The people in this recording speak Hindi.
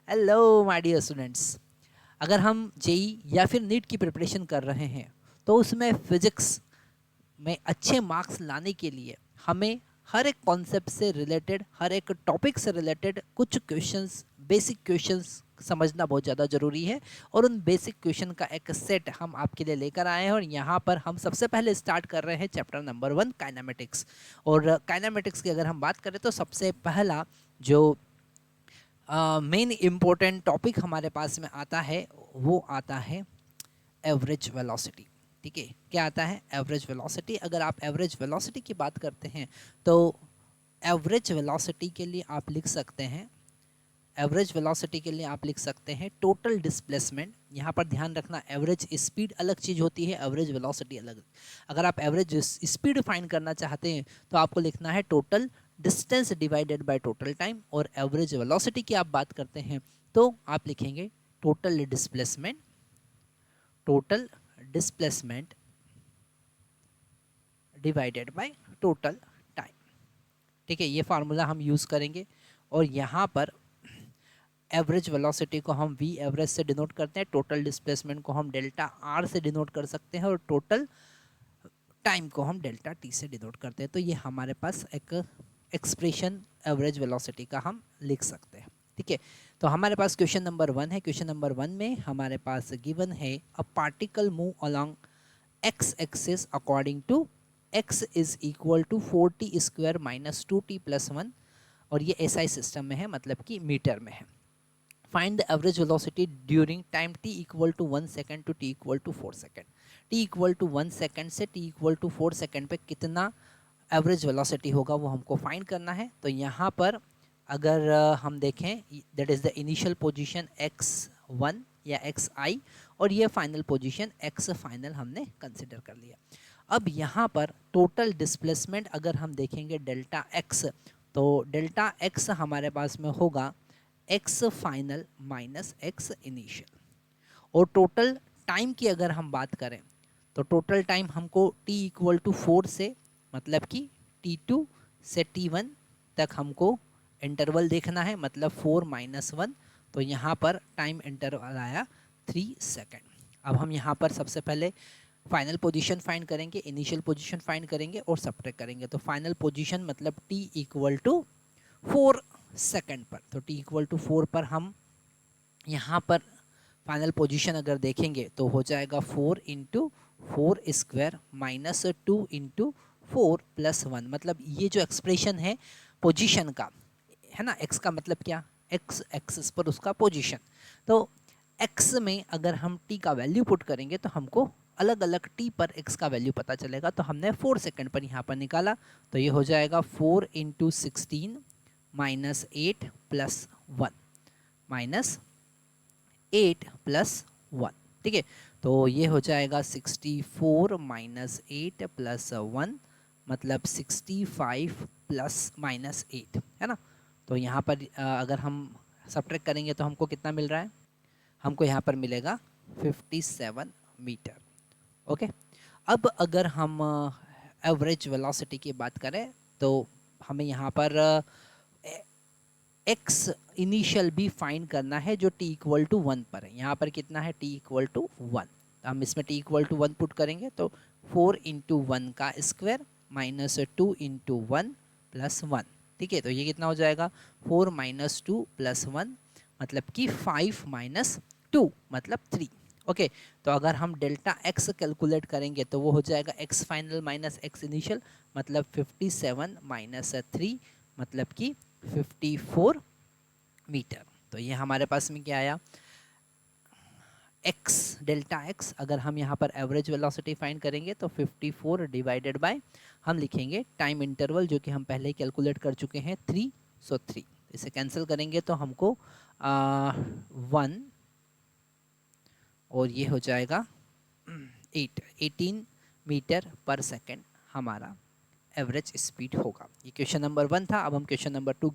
Hello my dear students. अगर हम जेई या फिर नीट की प्रिपरेशन कर रहे हैं तो उसमें फिजिक्स में अच्छे मार्क्स लाने के लिए हमें हर एक कॉन्सेप्ट से रिलेटेड, हर एक टॉपिक से रिलेटेड कुछ क्वेश्चंस, बेसिक क्वेश्चंस समझना बहुत ज़्यादा ज़रूरी है। और उन बेसिक क्वेश्चन का एक सेट हम आपके लिए लेकर आए हैं और यहाँ पर हम सबसे पहले स्टार्ट कर रहे हैं चैप्टर नंबर 1 काइनेमेटिक्स। और काइनेमेटिक्स की अगर हम बात करें तो सबसे पहला जो मेन इम्पोर्टेंट टॉपिक हमारे पास में आता है वो आता है एवरेज वेलोसिटी। ठीक है, क्या आता है? Average velocity. अगर आप एवरेज वेलोसिटी की बात करते हैं तो एवरेज वेलोसिटी के लिए आप लिख सकते हैं, एवरेज वेलोसिटी के लिए आप लिख सकते हैं टोटल डिस्प्लेसमेंट। यहाँ पर ध्यान रखना, एवरेज स्पीड अलग चीज़ होती है, एवरेज वेलोसिटी अलग। अगर आप एवरेज स्पीड फाइंड करना चाहते हैं तो आपको लिखना है total distance divided by total time. और एवरेज वेलोसिटी की आप बात करते हैं तो आप लिखेंगे total displacement, total displacement divided by total time. ठीक है, ये फार्मूला हम यूज़ करेंगे। और यहाँ पर एवरेज वेलोसिटी को हम वी एवरेज से डिनोट करते हैं, टोटल डिस्प्लेसमेंट को हम डेल्टा आर से डिनोट कर सकते हैं और टोटल टाइम को हम डेल्टा टी से डिनोट करते हैं। तो ये हमारे पास एक एक्सप्रेशन एवरेज वेलोसिटी का हम लिख सकते हैं। ठीक है, तो हमारे पास क्वेश्चन नंबर 1 है। क्वेश्चन नंबर 1 में हमारे पास गिवन है a particle move along X axis according to X is equal to 4t square minus 2t plus 1। और ये एसआई सिस्टम में है, मतलब कि मीटर में है। Find the average velocity during time t equal to 1 second to t equal to 4 second. t equal to 1 second से t इक्वल टू 4 सेकेंड पे कितना एवरेज वेलोसिटी होगा वो हमको फाइंड करना है। तो यहाँ पर अगर हम देखें, that is the initial position x1 या xi और ये फाइनल पोजीशन x फाइनल हमने कंसिडर कर लिया। अब यहाँ पर टोटल डिस्प्लेसमेंट अगर हम देखेंगे डेल्टा x, तो डेल्टा x हमारे पास में होगा x final minus x initial. और टोटल टाइम की अगर हम बात करें तो टोटल टाइम हमको t इक्वल टू 4 से, मतलब कि t2 से t1 तक हमको इंटरवल देखना है, मतलब 4 माइनस 1। तो यहाँ पर टाइम इंटरवल आया 3 सेकेंड। अब हम यहाँ पर सबसे पहले फाइनल पोजीशन फाइंड करेंगे, इनिशियल पोजीशन फाइंड करेंगे और सब्ट्रैक्ट करेंगे। तो फाइनल पोजीशन मतलब t इक्वल टू 4 सेकेंड पर, तो t इक्वल टू 4 पर हम यहाँ पर फाइनल पोजीशन अगर देखेंगे तो हो जाएगा 4 into 4 square minus 2 into 4 plus 1। मतलब ये जो एक्सप्रेशन है पोजीशन का है ना, x का मतलब क्या, x एक्सिस पर उसका पोजीशन। तो x में अगर हम t का वैल्यू पुट करेंगे तो हमको अलग अलग t पर x का वैल्यू पता चलेगा। तो हमने 4 सेकंड पर यहाँ पर निकाला, तो ये हो जाएगा 4 into 16 minus 8 plus 1 minus 8 plus 1। ठीक है, तो ये हो जाएगा 64 माइनस 8 प्लस 1, मतलब 65 प्लस माइनस 8, है ना। तो यहाँ पर अगर हम सब्ट्रैक्ट करेंगे तो हमको कितना मिल रहा है, हमको यहाँ पर मिलेगा 57 मीटर। ओके, अब अगर हम एवरेज वेलोसिटी की बात करें तो हमें यहाँ पर एक्स इनिशियल भी फाइंड करना है जो t इक्वल टू 1 पर है। यहाँ पर कितना है, t इक्वल टू 1। तो हम इसमें t इक्वल टू 1 पुट करेंगे तो 4 इंटू 1 का स्क्वायर माइनस 2 इंटू 1 प्लस 1। ठीक है, तो ये कितना हो जाएगा 4 माइनस 2 प्लस 1, मतलब कि 5 माइनस 2 मतलब 3। ओके, तो अगर हम डेल्टा x कैलकुलेट करेंगे तो वो हो जाएगा x final minus x initial, मतलब 57 माइनस 3 मतलब कि 54 मीटर। तो ये हमारे पास में क्या आया, x डेल्टा x। अगर हम यहाँ पर एवरेज वेलोसिटी फाइंड करेंगे तो 54 डिवाइडेड बाय हम लिखेंगे टाइम इंटरवल जो कि हम पहले ही कैलकुलेट कर चुके हैं 3, सो 3। इसे कैंसिल करेंगे तो हमको 1 और ये हो जाएगा 18 मीटर पर सेकेंड हमारा एवरेज स्पीड होगा। ये क्वेश्चन नंबर 1 था। अब हम क्वेश्चन नंबर 2 की